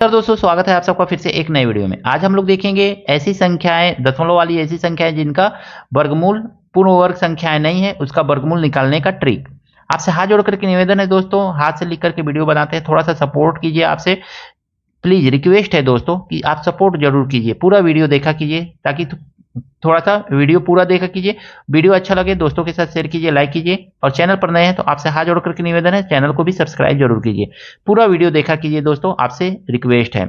Sir दोस्तों, स्वागत है आप सबका फिर से एक नए वीडियो में। आज हम लोग देखेंगे ऐसी संख्याएं, दशमलव वाली ऐसी संख्याएं जिनका वर्गमूल पूर्ण वर्ग संख्याएं नहीं है, उसका वर्गमूल निकालने का ट्रिक। आपसे हाथ जोड़ करके निवेदन है दोस्तों, हाथ से लिख करके वीडियो बनाते हैं, थोड़ा सा सपोर्ट कीजिए। आपसे प्लीज रिक्वेस्ट है दोस्तों कि आप सपोर्ट जरूर कीजिए, पूरा वीडियो देखा कीजिए, ताकि थोड़ा सा वीडियो पूरा देखा कीजिए। वीडियो अच्छा लगे दोस्तों के साथ शेयर कीजिए, लाइक कीजिए, और चैनल पर नए हैं तो आपसे हाथ जोड़ करके निवेदन है, चैनल को भी सब्सक्राइब जरूर कीजिए। पूरा वीडियो देखा कीजिए दोस्तों, आपसे रिक्वेस्ट है।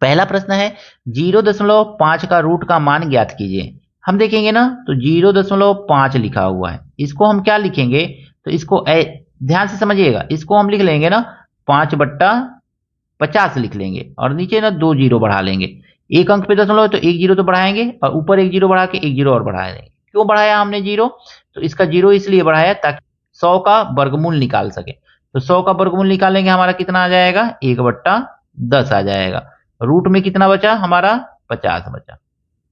पहला प्रश्न है 0.5 का रूट का मान ज्ञात कीजिए। हम देखेंगे ना तो 0.5 लिखा हुआ है, इसको हम क्या लिखेंगे, तो इसको ध्यान से समझिएगा, इसको हम लिख लेंगे ना 5/50 लिख लेंगे, और नीचे ना 2 जीरो बढ़ा लेंगे। एक अंक पे दशमलव है तो एक जीरो तो बढ़ाएंगे, और ऊपर एक जीरो बढ़ा के एक जीरो और बढ़ा देंगे। क्यों बढ़ाया हमने जीरो, तो इसका जीरो इसलिए बढ़ाया ताकि 100 का वर्गमूल निकाल सके। तो 100 का वर्गमूल निकालेंगे, हमारा कितना आ जाएगा, 1/10 आ जाएगा। रूट में कितना बचा हमारा, 50 बचा,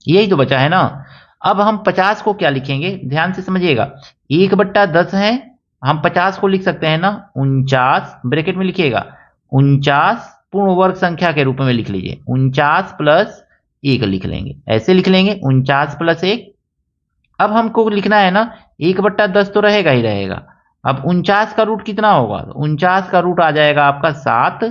यही तो बचा है ना। अब हम 50 को क्या लिखेंगे, ध्यान से समझिएगा। 1/10 है, हम 50 को लिख सकते हैं ना 49, ब्रैकेट में लिखिएगा 49 पूर्ण वर्ग संख्या के रूप में लिख लीजिए। 49 प्लस 1 लिख लेंगे, ऐसे लिख लेंगे 49 प्लस 1। अब हमको लिखना है ना 1/10 तो रहेगा ही रहेगा। अब 49 का रूट कितना होगा, तो 49 का रूट आ जाएगा आपका 7,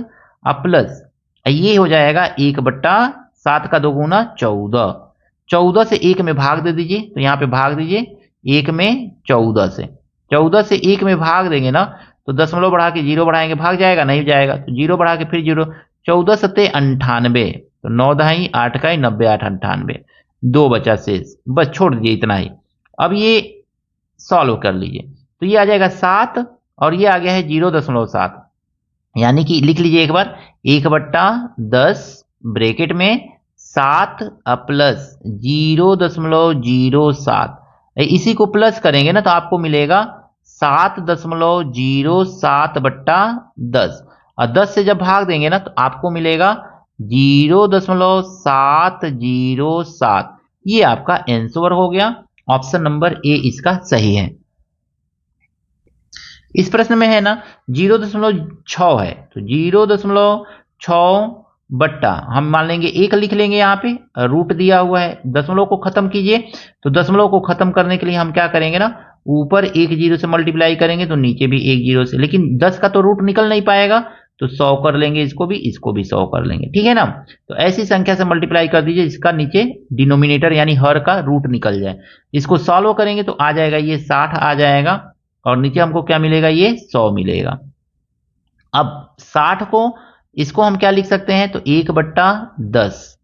अब प्लस ये हो जाएगा 1/7 का 2 गुना 14। 14 से 1 में भाग दे दीजिए, तो यहाँ पे भाग दीजिए 1 में 14 से। 14 से 1 में भाग देंगे ना तो दशमलव बढ़ा के जीरो बढ़ाएंगे, भाग जाएगा, नहीं जाएगा, तो जीरो बढ़ा के फिर जीरो। 14 सत्ते 98, तो 9 दहाई 8 का 90, 8 98, 2 बचा शेष, बस छोड़ दीजिए इतना ही। अब ये सॉल्व कर लीजिए, तो ये आ जाएगा 7, और ये आ गया है 0.7, यानी कि लिख लीजिए एक बार 1/10 ब्रैकेट में 7 प्लस 0.07। इसी को प्लस करेंगे ना तो आपको मिलेगा 7.07/10, और 10 से जब भाग देंगे ना तो आपको मिलेगा 0.707। ये आपका आंसर हो गया। ऑप्शन नंबर ए इसका सही है। इस प्रश्न में है ना 0.6 है, तो 0.6 बट्टा हम मान लेंगे 1 लिख लेंगे, यहाँ पे रूट दिया हुआ है। दशमलव को खत्म कीजिए, तो दशमलव को खत्म करने के लिए हम क्या करेंगे ना, ऊपर एक जीरो से मल्टीप्लाई करेंगे तो नीचे भी एक जीरो से, लेकिन 10 का तो रूट निकल नहीं पाएगा, तो 100 कर लेंगे, इसको भी 100 कर लेंगे, ठीक है ना। तो ऐसी संख्या से मल्टीप्लाई कर दीजिए जिसका नीचे डिनोमिनेटर यानी हर का रूट निकल जाए। इसको सॉल्व करेंगे तो आ जाएगा ये 60 आ जाएगा, और नीचे हमको क्या मिलेगा, ये 100 मिलेगा। अब 60 को, इसको हम क्या लिख सकते हैं, तो 1/10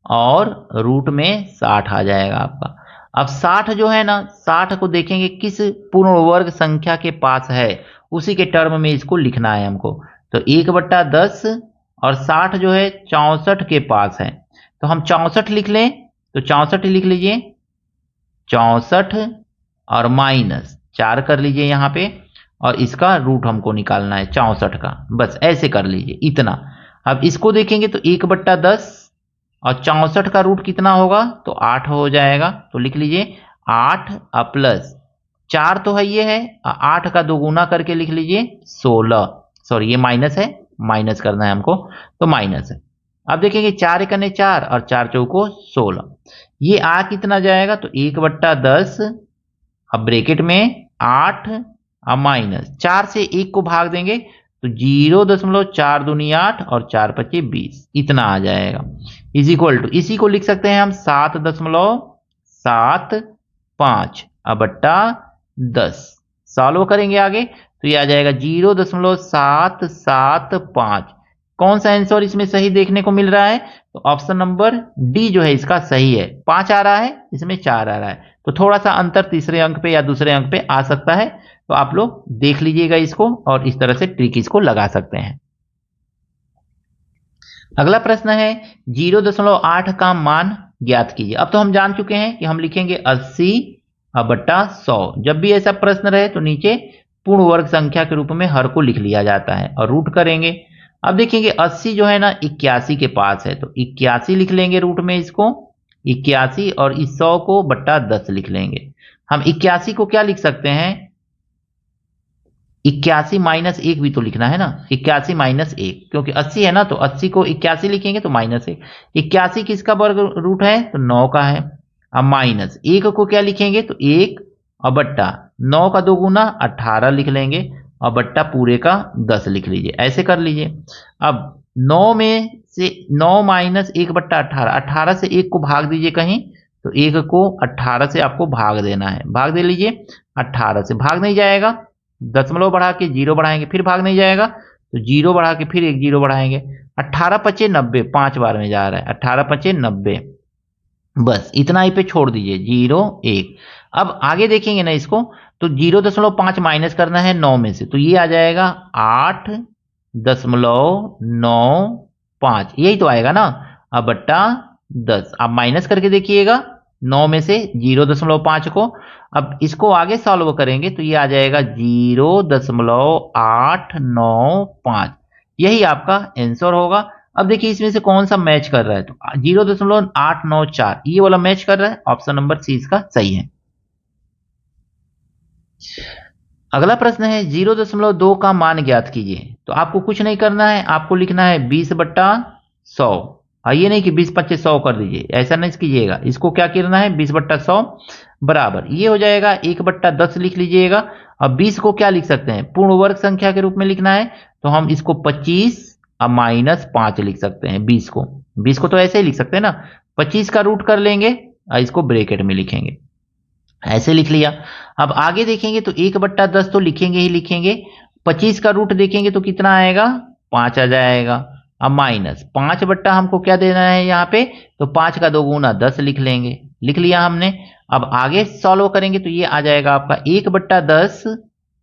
और रूट में 60 आ जाएगा आपका। अब 60 जो है ना, 60 को देखेंगे किस पूर्ण वर्ग संख्या के पास है, उसी के टर्म में इसको लिखना है हमको। तो 1/10 और 60 जो है 64 के पास है, तो हम 64 लिख लें, तो 64 लिख लीजिए, 64 और माइनस 4 कर लीजिए यहाँ पे, और इसका रूट हमको निकालना है 64 का, बस ऐसे कर लीजिए इतना। अब इसको देखेंगे तो 1/10 और 64 का रूट कितना होगा, तो 8 हो जाएगा, तो लिख लीजिए 8 प्लस 4 तो है, ये है 8 का 2 गुना करके लिख लीजिए 16, सॉरी ये माइनस है, माइनस करना है हमको, तो माइनस है। अब देखेंगे 4 एकने 4 और 4 चौको 16, ये आ कितना जाएगा, तो 1/10, अब ब्रैकेट में 8 और माइनस 4 से 1 को भाग देंगे तो 0.4 दूनी 8 और 4 पचे 20, इतना आ जाएगा। इज इक्वल टू, इसी को लिख सकते हैं हम 7.75/10। सॉल्व करेंगे आगे तो ये आ जाएगा 0.775। कौन सा आंसर इसमें सही देखने को मिल रहा है, तो ऑप्शन नंबर डी जो है इसका सही है। 5 आ रहा है, इसमें 4 आ रहा है, तो थोड़ा सा अंतर तीसरे अंक पे या दूसरे अंक पे आ सकता है, तो आप लोग देख लीजिएगा इसको, और इस तरह से ट्रिक इसको लगा सकते हैं। अगला प्रश्न है 0.8 का मान ज्ञात कीजिए। अब तो हम जान चुके हैं कि हम लिखेंगे 80/100। जब भी ऐसा प्रश्न रहे तो नीचे पूर्ण वर्ग संख्या के रूप में हर को लिख लिया जाता है, और रूट करेंगे। अब देखेंगे 80 जो है ना 81 के पास है, तो 81 लिख लेंगे रूट में इसको 81, और इस 100 को बट्टा 10 लिख लेंगे। हम 81 को क्या लिख सकते हैं, 81 माइनस 1 भी तो लिखना है ना, 81 माइनस 1, क्योंकि 80 है ना, तो 80 को 81 लिखेंगे तो माइनस 1। 81 किसका वर्ग रूट है, तो 9 का है। अब माइनस 1 को क्या लिखेंगे, तो 1 और बट्टा 9 का 2 गुना 18 लिख लेंगे, और बट्टा पूरे का 10 लिख लीजिए, ऐसे कर लीजिए। अब 9 में से 9 माइनस 1 बट्टा 18, 18 से 1 को भाग दीजिए कहीं, तो 1 को 18 से आपको भाग देना है, भाग दे लीजिए। 18 से भाग नहीं जाएगा, दशमलव बढ़ा के 0 बढ़ाएंगे, फिर भाग नहीं जाएगा, तो 0 बढ़ा के फिर एक 0 बढ़ाएंगे। 18 पचे 90, 5 बार में जा रहा है, 18 पचे 90, बस इतना ही पे छोड़ दीजिए, 0 1। अब आगे देखेंगे ना इसको, तो 0.5 माइनस करना है 9 में से, तो ये आ जाएगा 8.95, यही तो आएगा ना। अब बट्टा 10, आप माइनस करके देखिएगा 9 में से 0.5 को। अब इसको आगे सॉल्व करेंगे तो ये आ जाएगा 0.895, यही आपका आंसर होगा। अब देखिए इसमें से कौन सा मैच कर रहा है, तो 0.894 ये वाला मैच कर रहा है, ऑप्शन नंबर सी इसका सही है। अगला प्रश्न है 0.2 का मान ज्ञात कीजिए। तो आपको कुछ नहीं करना है, आपको लिखना है 20/100। ये नहीं कि 20/100 कर दीजिए, ऐसा नहीं कीजिएगा, इसको क्या करना है 20/100 बराबर ये हो जाएगा 1/10 लिख लीजिएगा। अब 20 को क्या लिख सकते हैं, पूर्ण वर्ग संख्या के रूप में लिखना है, तो हम इसको 25 और -5 लिख सकते हैं। 20 को तो ऐसे ही लिख सकते हैं ना, 25 का रूट कर लेंगे और इसको ब्रैकेट में लिखेंगे, ऐसे लिख लिया। अब आगे देखेंगे तो 1/10 तो लिखेंगे ही लिखेंगे, 25 का रूट देखेंगे तो कितना आएगा, 5 आ जाएगा। अब माइनस 5 बट्टा हमको क्या देना है यहाँ पे, तो 5 का 2 गुना 10 लिख लेंगे, लिख लिया हमने। अब आगे सॉल्व करेंगे तो ये आ जाएगा आपका 1/10,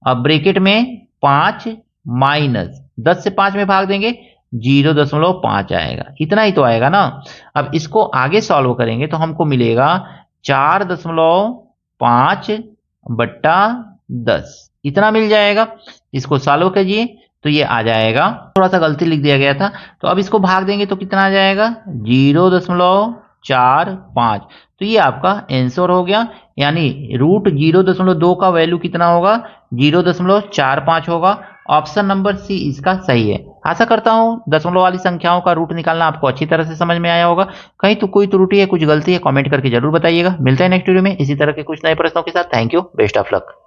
अब ब्रैकेट में 5 माइनस 10 से 5 में भाग देंगे 0.5 आएगा, इतना ही तो आएगा ना। अब इसको आगे सॉल्व करेंगे तो हमको मिलेगा 4.5/10, इतना मिल जाएगा। इसको सॉल्व कीजिए तो ये आ जाएगा, थोड़ा सा गलती लिख दिया गया था, तो अब इसको भाग देंगे तो कितना आ जाएगा 0.45, तो ये आपका आंसर हो गया। यानी रूट 0.2 का वैल्यू कितना होगा, 0.45 होगा। ऑप्शन नंबर सी इसका सही है। आशा करता हूं दशमलव वाली संख्याओं का रूट निकालना आपको अच्छी तरह से समझ में आया होगा। कहीं तो कोई त्रुटि है, कुछ गलती है, कमेंट करके जरूर बताइएगा। मिलते हैं नेक्स्ट वीडियो में इसी तरह के कुछ नए प्रश्नों के साथ। Thank you, best of luck.